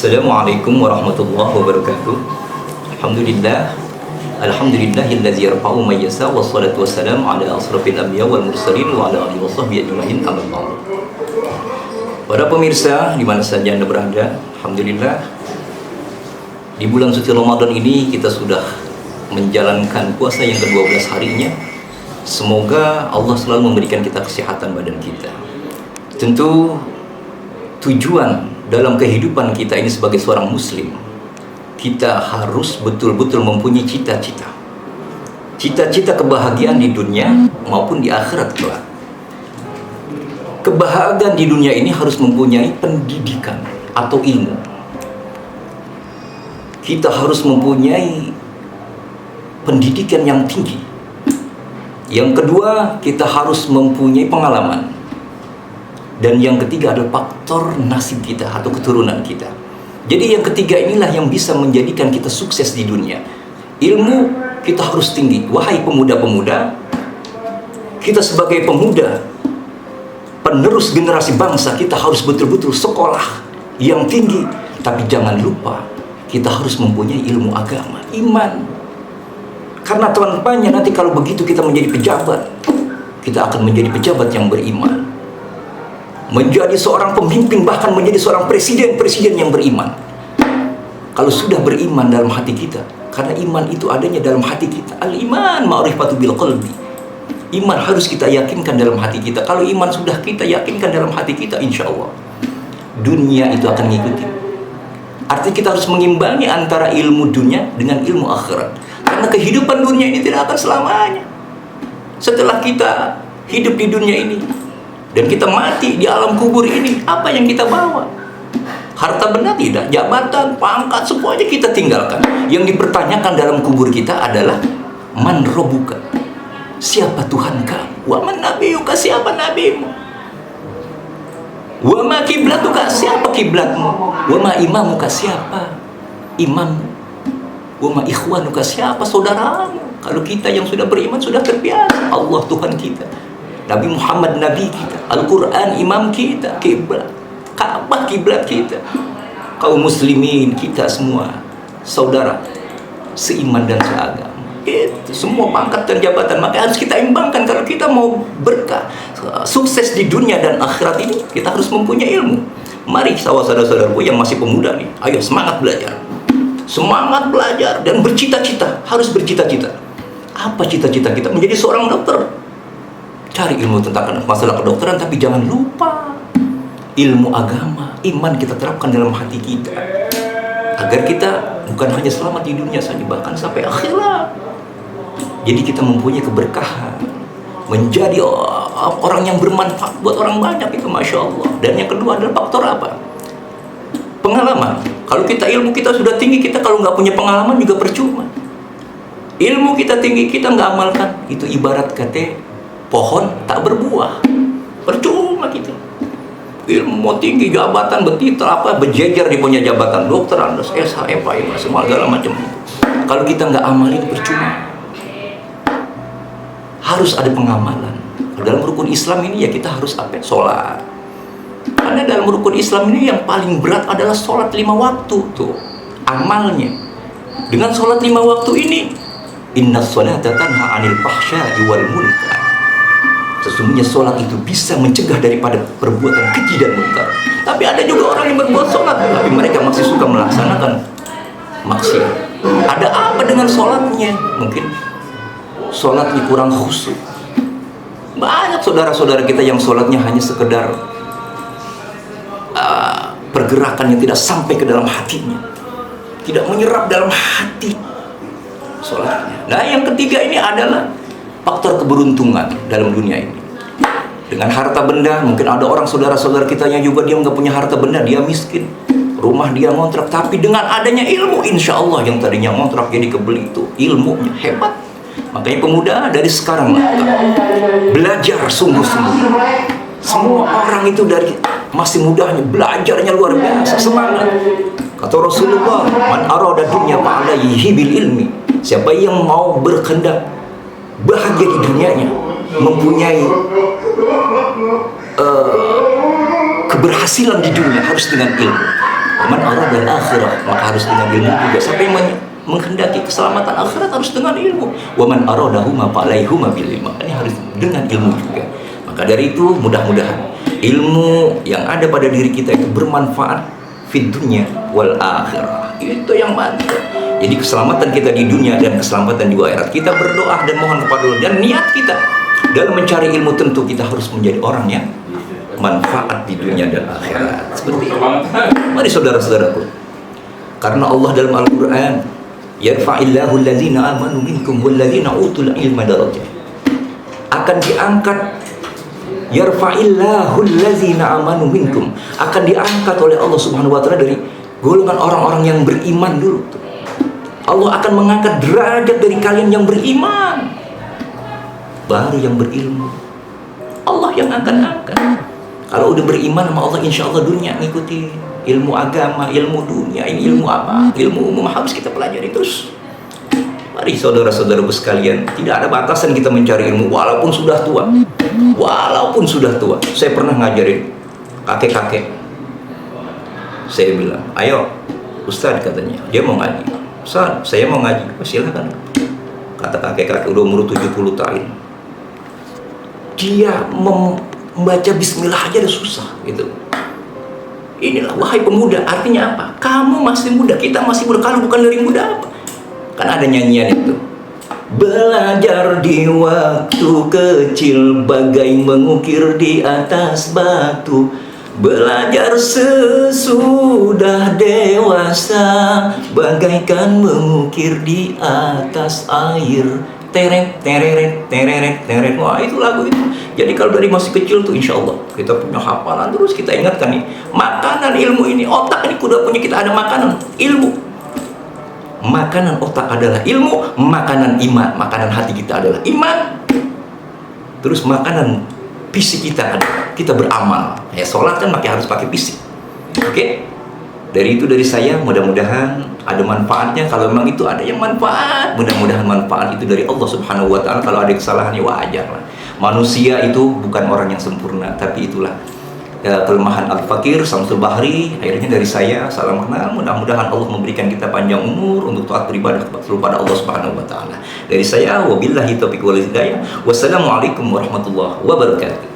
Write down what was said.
Assalamualaikum warahmatullahi wabarakatuh. Alhamdulillah. Alhamdulillahillazi yarfa'u man yasha wassalatu wassalamu ala asrofil anbiya wal mursalin wa ala alihi washabbihi ajmain amma ba'du. Para pemirsa di mana saja Anda berada, alhamdulillah di bulan suci Ramadan ini kita sudah menjalankan puasa yang ke-12 harinya. Semoga Allah selalu memberikan kita kesehatan badan kita. Tentu tujuan dalam kehidupan kita ini sebagai seorang muslim, kita harus betul-betul mempunyai cita-cita. Cita-cita kebahagiaan di dunia maupun di akhirat kelak. Kebahagiaan di dunia ini harus mempunyai pendidikan atau ilmu. Kita harus mempunyai pendidikan yang tinggi. Yang kedua, kita harus mempunyai pengalaman. Dan yang ketiga adalah faktor nasib kita atau keturunan kita. Jadi yang ketiga inilah yang bisa menjadikan kita sukses di dunia. Ilmu kita harus tinggi. Wahai pemuda-pemuda, kita sebagai pemuda, penerus generasi bangsa, kita harus betul-betul sekolah yang tinggi. Tapi jangan lupa, kita harus mempunyai ilmu agama, iman. Karena tanpanya nanti kalau begitu kita menjadi pejabat, kita akan menjadi pejabat yang beriman. Menjadi seorang pemimpin, bahkan menjadi seorang presiden yang beriman. Kalau sudah beriman dalam hati kita, karena iman itu adanya dalam hati kita. Al-iman ma'rifatu bil qalbi. Iman harus kita yakinkan dalam hati kita. Kalau iman sudah kita yakinkan dalam hati kita, insya Allah dunia itu akan ngikutin. Artinya kita harus mengimbangi antara ilmu dunia dengan ilmu akhirat. Karena kehidupan dunia ini tidak akan selamanya. Setelah kita hidup di dunia ini dan kita mati di alam kubur ini, apa yang kita bawa? Harta benda tidak, jabatan, pangkat, semuanya kita tinggalkan. Yang dipertanyakan dalam kubur kita adalah man robuka, siapa Tuhan kamu? Wa man nabiyuka, siapa nabimu? Wa ma kiblatuka, siapa kiblatmu? Wa ma imamuka, siapa imammu? Wa ma ikhwanuka, siapa saudaramu? Kalau kita yang sudah beriman sudah terbiasa, Allah Tuhan kita, Nabi Muhammad Nabi kita, Al-Quran imam kita, kiblat, Ka'bah kiblat kita, kaum muslimin kita semua saudara seiman dan seagama. Itu semua pangkat dan jabatan, maka harus kita imbangkan. Kalau kita mau berkah, sukses di dunia dan akhirat ini, kita harus mempunyai ilmu. Mari saudara-saudaraku yang masih pemuda nih, ayo semangat belajar. Semangat belajar dan bercita-cita, harus bercita-cita. Apa cita-cita kita? Menjadi seorang dokter. Cari ilmu tentang masalah kedokteran, tapi jangan lupa ilmu agama, iman kita terapkan dalam hati kita, agar kita bukan hanya selamat di dunia saja, bahkan sampai akhirat. Jadi kita mempunyai keberkahan, menjadi orang yang bermanfaat buat orang banyak, itu Masya Allah. Dan yang kedua adalah faktor apa? Pengalaman. Kalau kita ilmu kita sudah tinggi, kita kalau nggak punya pengalaman juga percuma. Ilmu kita tinggi, kita nggak amalkan, itu ibarat kata pohon tak berbuah, percuma kita. Ilmu mau tinggi, jabatan, betitel apa, berjejer di punya jabatan, dokter, andos, SH, FA, semua segala macam. Kalau kita nggak amalin, percuma. Harus ada pengamalan. Dalam rukun Islam ini ya kita harus apa? Sholat. Karena dalam rukun Islam ini yang paling berat adalah sholat 5 waktu tuh amalnya. Dengan sholat 5 waktu ini, inna sholata tanha anil fahsya'i wal munkar. Sesungguhnya sholat itu bisa mencegah daripada perbuatan keji dan munkar. Tapi ada juga orang yang berbuat sholat, tapi mereka masih suka melaksanakan maksiat. Ada apa dengan sholatnya? Mungkin sholatnya kurang khusyuk. Banyak saudara-saudara kita yang sholatnya hanya sekedar pergerakan yang tidak sampai ke dalam hatinya, tidak menyerap dalam hati sholatnya. Nah, yang ketiga ini adalah faktor keberuntungan dalam dunia ini. Dengan harta benda, mungkin ada orang saudara-saudara kita yang juga dia nggak punya harta benda, dia miskin, rumah dia ngontrak. Tapi dengan adanya ilmu, insya Allah yang tadinya ngontrak jadi kebeli, itu ilmunya hebat. Makanya pemuda dari sekarang belajar sungguh-sungguh. Semua orang itu dari masih mudanya belajarnya luar biasa, semangat. Kata Rasulullah, man arada dunya fa'alaihi bil ilmi. Siapa yang mau berkehendak bahagia di dunianya, mempunyai keberhasilan di dunia, harus dengan ilmu. Man arada al-akhirah, maka harus dengan ilmu juga. Siapa yang menghendaki keselamatan akhirat harus dengan ilmu. Wa man aradahuma fa'alaihuma bil ilm. Ini harus dengan ilmu juga. Maka dari itu mudah-mudahan ilmu yang ada pada diri kita itu bermanfaat fid dunya wal akhirah. Itu yang mantap. Jadi keselamatan kita di dunia dan keselamatan di akhirat. Kita berdoa dan mohon kepada Allah, dan niat kita dalam mencari ilmu tentu kita harus menjadi orang yang manfaat di dunia dan akhirat. Seperti itu. Mari saudara-saudaraku, karena Allah dalam Al-Quran, yarfa'illahu allazina amanu minkum wallazina utul ilma darajat, akan diangkat. Yarfa'illahu allazina amanu minkum, akan diangkat oleh Allah Subhanahu wa taala dari golongan orang-orang yang beriman dulu. Allah akan mengangkat derajat dari kalian yang beriman, baru yang berilmu. Allah yang akan angkat. Kalau udah beriman sama Allah, insya Allah dunia ngikuti. Ilmu agama, ilmu dunia, ini ilmu apa? Ilmu umum harus kita pelajari terus. Mari saudara-saudaraku sekalian, tidak ada batasan kita mencari ilmu walaupun sudah tua. Walaupun sudah tua. Saya pernah ngajarin kakek-kakek. Saya bilang, ayo Ustaz, katanya, dia mau ngaji. Ustaz, saya mau ngaji. Oh, silakan. Kata kakek-kakek udah umur 70 tahun. Dia membaca bismillah aja udah susah gitu. Inilah wahai pemuda, artinya apa? Kamu masih muda, kita masih muda. Kalau bukan dari muda apa? Kan ada nyanyian itu. Belajar di waktu kecil bagai mengukir di atas batu. Belajar sesudah dewasa bagaikan mengukir di atas air. Teret, tereret, tereret, teret. Wah, itu lagu itu. Jadi kalau dari masih kecil tuh insya Allah kita punya hafalan terus, kita ingatkan nih, makanan ilmu ini, otak ini kuda punya kita ada makanan ilmu. Makanan otak adalah ilmu, makanan iman, makanan hati kita adalah iman. Terus makanan fisik kita adalah kita beramal. Ya sholat kan harus pakai fisik. Oke? Dari itu dari saya, mudah-mudahan ada manfaatnya. Kalau memang itu ada yang manfaat, mudah-mudahan manfaat itu dari Allah Subhanahu wa taala. Kalau ada kesalahannya wajar lah. Manusia itu bukan orang yang sempurna, tapi itulah kelemahan Al-Fakir Samsul Bahri. Akhirnya dari saya, salam kenal. Mudah-mudahan Allah memberikan kita panjang umur untuk taat beribadah kepada Allah Subhanahu wa taala. Dari saya, wabillahi taufiq wal hidayah. Wassalamualaikum warahmatullahi wabarakatuh.